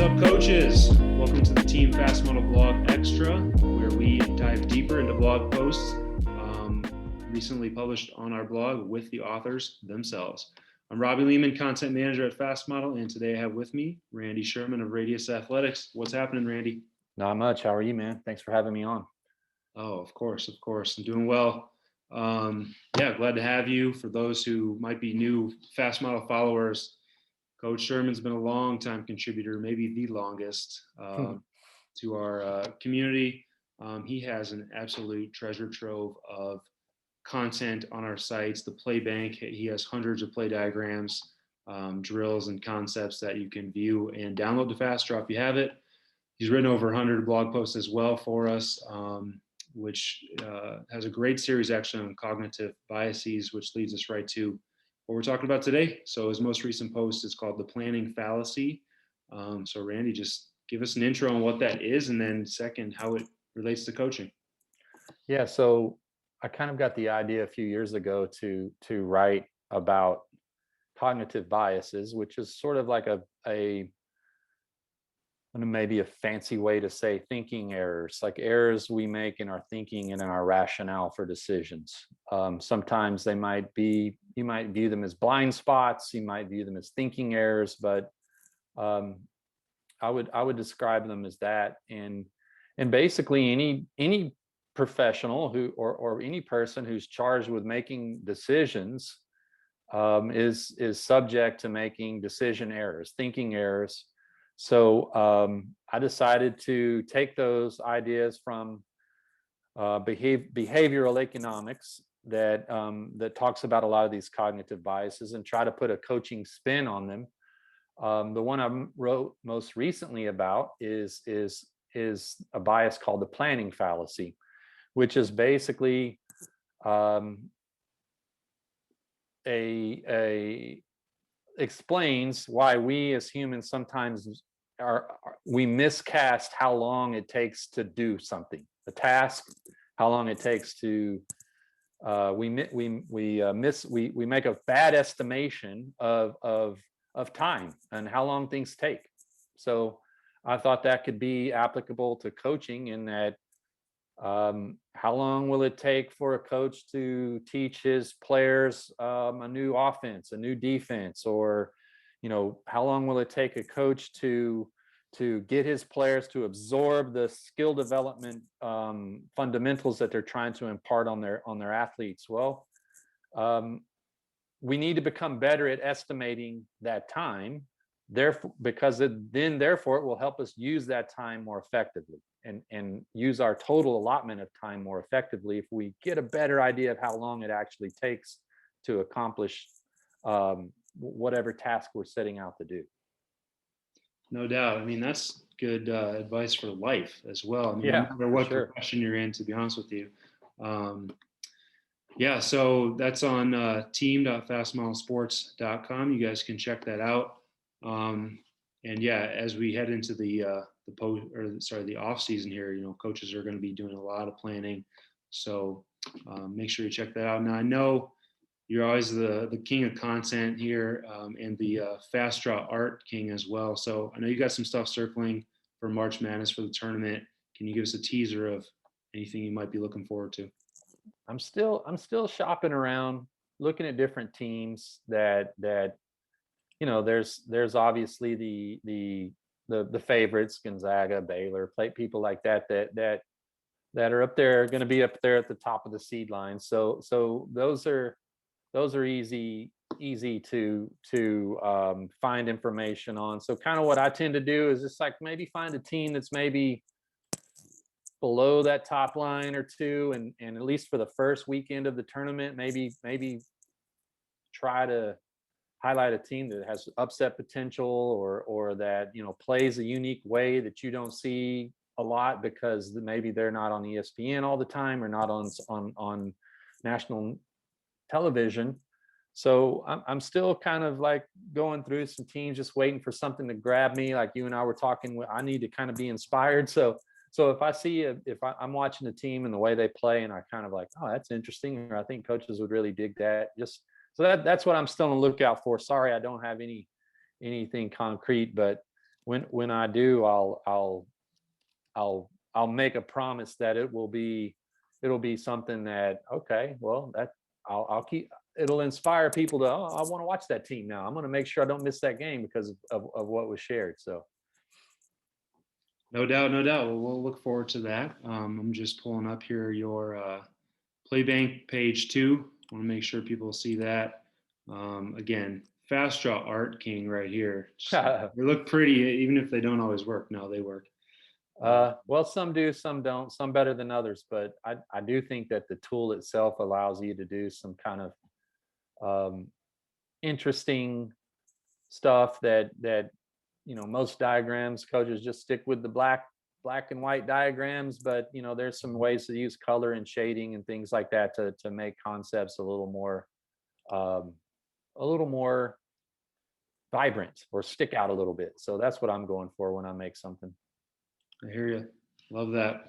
up, coaches? Welcome to the Team Fast Model Blog Extra, where we dive deeper into blog posts recently published on our blog with the authors themselves. I'm Robbie Lehman, content manager at Fast Model, and today I have with me Randy Sherman of Radius Athletics. What's happening, Randy? Not much. How are you, man? Thanks for having me on. Oh, of course. I'm doing well. Glad to have you. For those who might be new Fast Model followers, Coach Sherman's been a long time contributor, maybe the longest to our community. He has an absolute treasure trove of content on our sites. The Playbank, he has hundreds of play diagrams, drills, and concepts that you can view and download to Fast Draw if you have it. He's written over 100 blog posts as well for us, which has a great series actually on cognitive biases, which leads us right to what we're talking about today. So his most recent post is called The Planning Fallacy. So Randy, just give us an intro on what that is, and then second, how it relates to coaching. Yeah, so I kind of got the idea a few years ago to write about cognitive biases, which is sort of like maybe a fancy way to say thinking errors, like errors we make in our thinking and in our rationale for decisions. Sometimes you might view them as blind spots, you might view them as thinking errors, but I would describe them as that. And basically any professional or any person who's charged with making decisions is subject to making decision errors, thinking errors. So I decided to take those ideas from behavioral economics that talks about a lot of these cognitive biases and try to put a coaching spin on them. The one I wrote most recently about is a bias called the planning fallacy, which is basically explains why we as humans sometimes we miscast how long it takes to do something, a task, how long it takes to we make a bad estimation of time and how long things take. So I thought that could be applicable to coaching in that how long will it take for a coach to teach his players a new offense, a new defense, or how long will it take a coach to get his players to absorb the skill development fundamentals that they're trying to impart on their athletes? Well, we need to become better at estimating that time, therefore, because therefore it will help us use that time more effectively and use our total allotment of time more effectively if we get a better idea of how long it actually takes to accomplish whatever task we're setting out to do. No doubt. I mean, that's good advice for life as well. I mean, yeah, no matter what sure. profession you're in, to be honest with you. So that's on team.fastmodelsports.com. You guys can check that out. As we head into the off season here, coaches are going to be doing a lot of planning. So make sure you check that out. Now, I know you're always the king of content here and the Fast Draw art king as well. So I know you got some stuff circling for March Madness for the tournament. Can you give us a teaser of anything you might be looking forward to? I'm still shopping around, looking at different teams that there's obviously the favorites, Gonzaga, Baylor, people like that are up there, going to be up there at the top of the seed line. So those are easy to find information on. So kind of what I tend to do is just like maybe find a team that's maybe below that top line or two, and at least for the first weekend of the tournament, maybe try to highlight a team that has upset potential or that plays a unique way that you don't see a lot because maybe they're not on ESPN all the time or not on national television. So I'm still kind of like going through some teams, just waiting for something to grab me. Like you and I were talking, I need to kind of be inspired. So if I see if I'm watching a team and the way they play, and I kind of like, oh, that's interesting, or I think coaches would really dig that. So that's what I'm still on the lookout for. Sorry, I don't have anything concrete, but when I do, I'll make a promise that it'll be something that, okay, well, that I'll keep, it'll inspire people to, oh, I want to watch that team now. I'm going to make sure I don't miss that game because of what was shared. So No doubt, no doubt. Well, we'll look forward to that. I'm just pulling up here your Playbank page 2. I want to make sure people see that. Again, fast draw art king right here. They look pretty, even if they don't always work. No, they work. well, some do, some don't, some better than others, but I do think that the tool itself allows you to do some kind of interesting stuff that most diagrams coaches just stick with the black and white diagrams, but there's some ways to use color and shading and things like that to make concepts um, a little more vibrant or stick out a little bit. So that's what I'm going for when I make something. I hear you. Love that.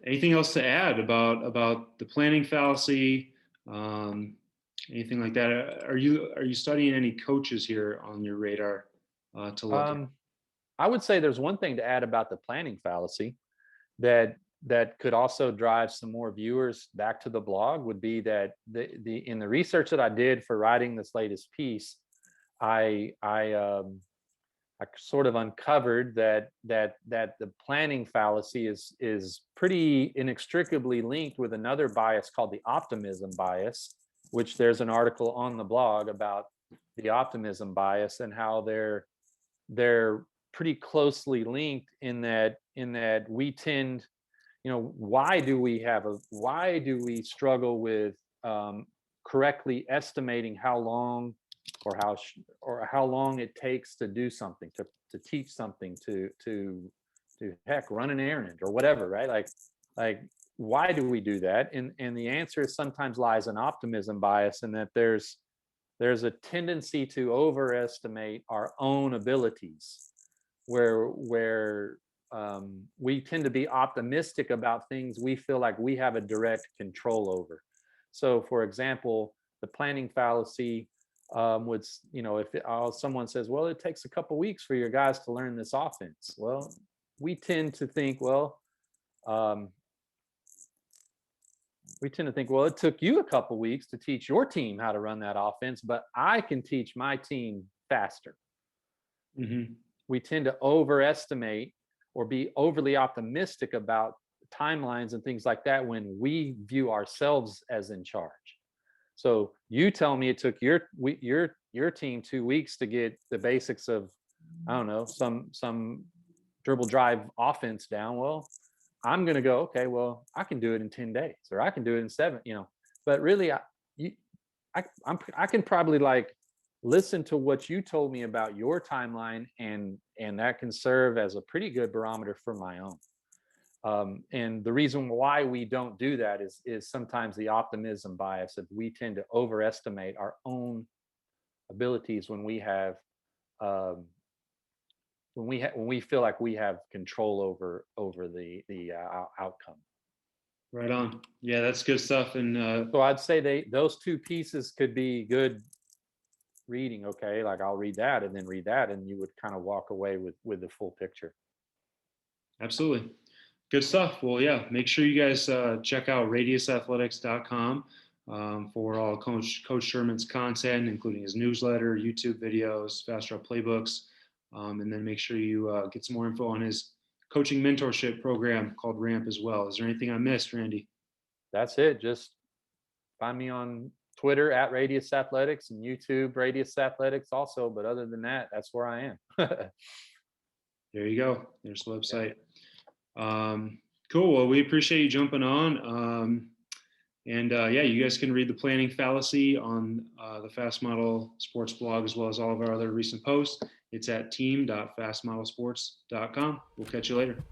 Anything else to add about the planning fallacy? Anything like that? Are you studying any coaches here on your radar to look at? I would say there's one thing to add about the planning fallacy that could also drive some more viewers back to the blog, would be that in the research that I did for writing this latest piece, I sort of uncovered that the planning fallacy is pretty inextricably linked with another bias called the optimism bias, which there's an article on the blog about the optimism bias and how they're pretty closely linked in that we tend, why do we struggle with correctly estimating how long or how long it takes to do something, to teach something, to heck, run an errand or whatever, right? Like why do we do that? And the answer sometimes lies in optimism bias, and that there's a tendency to overestimate our own abilities, where we tend to be optimistic about things we feel like we have a direct control over. So, for example, the planning fallacy would, if someone says, well, it takes a couple weeks for your guys to learn this offense. Well, we tend to think, it took you a couple weeks to teach your team how to run that offense, but I can teach my team faster. Mm-hmm. We tend to overestimate or be overly optimistic about timelines and things like that when we view ourselves as in charge. So you tell me it took your team 2 weeks to get the basics of, I don't know, some dribble drive offense down. Well, I'm going to go, okay, well, I can do it in 10 days, or I can do it in 7, but really I can probably listen to what you told me about your timeline, and that can serve as a pretty good barometer for my own. And the reason why we don't do that is sometimes the optimism bias of we tend to overestimate our own abilities when we have when we feel like we have control over the outcome. Right on. Yeah, that's good stuff. And So I'd say those two pieces could be good reading. Okay, like I'll read that and then read that, and you would kind of walk away with the full picture. Absolutely. Good stuff. Well, yeah, make sure you guys check out radiusathletics.com for all Coach Sherman's content, including his newsletter, YouTube videos, fast draw playbooks, and then make sure you get some more info on his coaching mentorship program called RAMP as well. Is there anything I missed, Randy? That's it. Just find me on Twitter at Radius Athletics and YouTube Radius Athletics also. But other than that, that's where I am. There you go. There's the website. Cool. Well, we appreciate you jumping on. And yeah, you guys can read the Planning Fallacy on the Fast Model Sports blog, as well as all of our other recent posts. It's at team.fastmodelsports.com. We'll catch you later.